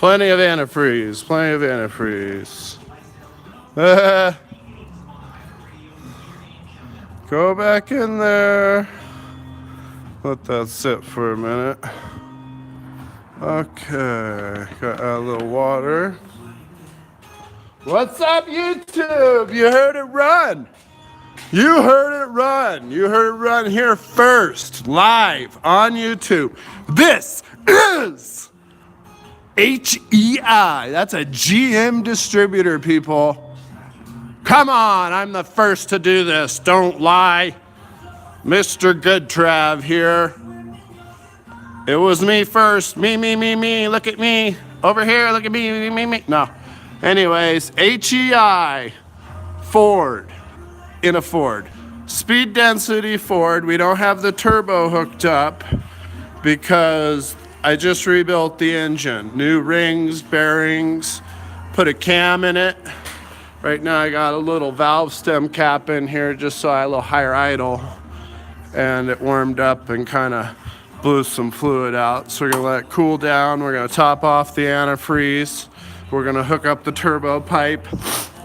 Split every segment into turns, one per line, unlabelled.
Plenty of antifreeze, plenty of antifreeze. Go back in there. Let that sit for a minute. Okay, got a little water. What's up, YouTube? You heard it run. You heard it run. You heard it run here first, live on YouTube. This is HEI. That's a GM distributor, people. Come on, I'm the first to do this. Don't lie. Mr. Goodtrav here. It was me first. Me. Look at me. Over here, look at me. No. Anyways, HEI. Ford. In a Ford. Speed density Ford. We don't have the turbo hooked up because I just rebuilt the engine. New rings, bearings, put a cam in it. Right now I got a little valve stem cap in here just so I had a little higher idle. And it warmed up and kind of blew some fluid out. So we're gonna let it cool down. We're gonna top off the antifreeze. We're gonna hook up the turbo pipe.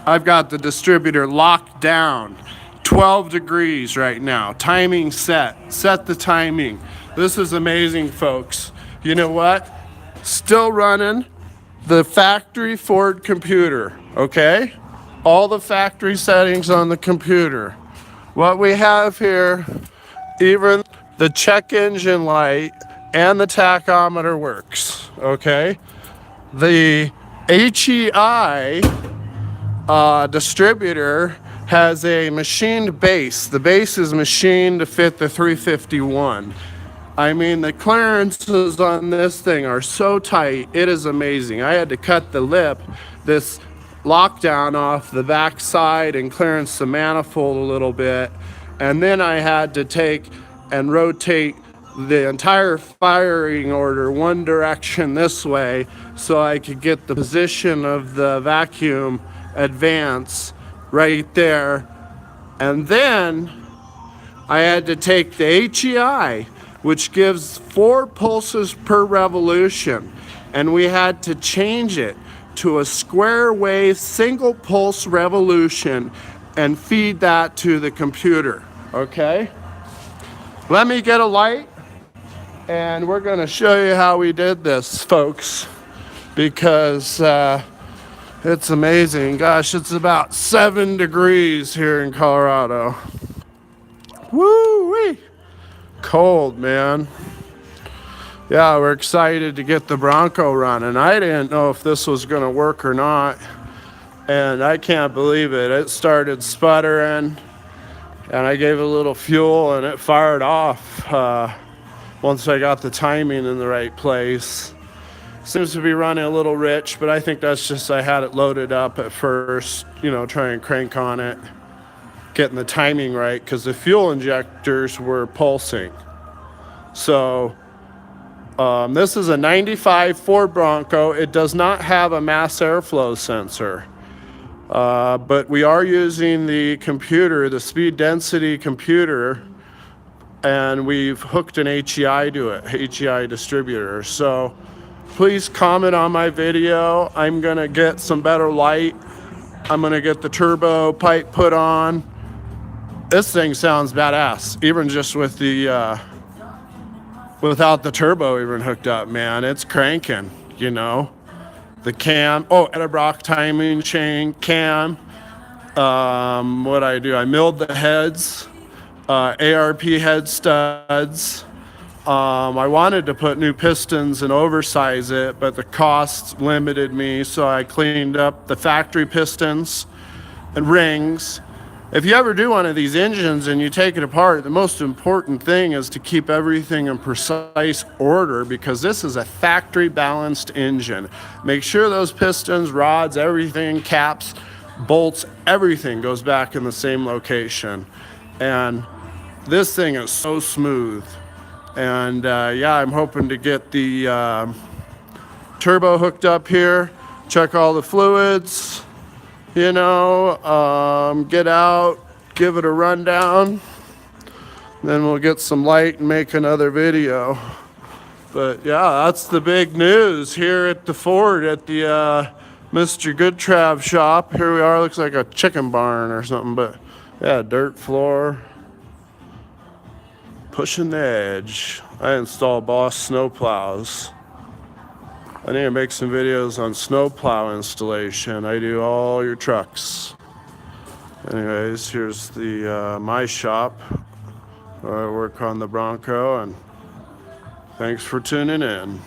I've got the distributor locked down. 12 degrees right now. Timing set. Set the timing. This is amazing, folks. You know what? Still running the factory Ford computer, okay? All the factory settings on the computer. What we have here, even the check engine light and the tachometer works, okay? The HEI distributor has a machined base. The base is machined to fit the 351. I mean, the clearances on this thing are so tight, it is amazing. I had to cut the lip, this lockdown off the back side and clearance the manifold a little bit. And then I had to take and rotate the entire firing order one direction this way so I could get the position of the vacuum advance right there. And then I had to take the HEI, which gives 4 pulses per revolution, and we had to change it to a square wave single pulse revolution and feed that to the computer, okay? Let me get a light and we're gonna show you how we did this, folks, because it's amazing. Gosh, it's about 7 degrees here in Colorado. Woo-wee. Cold, man. Yeah, we're excited to get the Bronco running. I didn't know if this was gonna work or not, and I can't believe it. It started sputtering, and I gave it a little fuel, and it fired off once I got the timing in the right place. Seems to be running a little rich, but I think that's just I had it loaded up at first, you know, try and crank on it, getting the timing right, because the fuel injectors were pulsing. So this is a 95 Ford Bronco. It does not have a mass airflow sensor, but we are using the computer, the speed density computer, and we've hooked an HEI to it, HEI distributor. So please comment on my video. I'm gonna get some better light. I'm gonna get the turbo pipe put on. This thing sounds badass, even just with the without the turbo even hooked up, man. It's cranking, you know. The cam, Edelbrock timing chain cam. What I do, I milled the heads, ARP head studs. I wanted to put new pistons and oversize it, but the cost limited me, so I cleaned up the factory pistons and rings. If you ever do one of these engines and you take it apart, the most important thing is to keep everything in precise order, because this is a factory balanced engine. Make sure those pistons, rods, everything, caps, bolts, everything goes back in the same location. And this thing is so smooth. And yeah, I'm hoping to get the turbo hooked up here, check all the fluids, you know, get out, give it a rundown, then we'll get some light and make another video. But yeah, that's the big news here at the Ford at the Mr. Goodtrav shop. Here we are. Looks like a chicken barn or something, but yeah, dirt floor. Pushing the edge. I install Boss snow plows. I need to make some videos on snow plow installation. I do all your trucks. Anyways, here's the my shop where I work on the Bronco, and thanks for tuning in.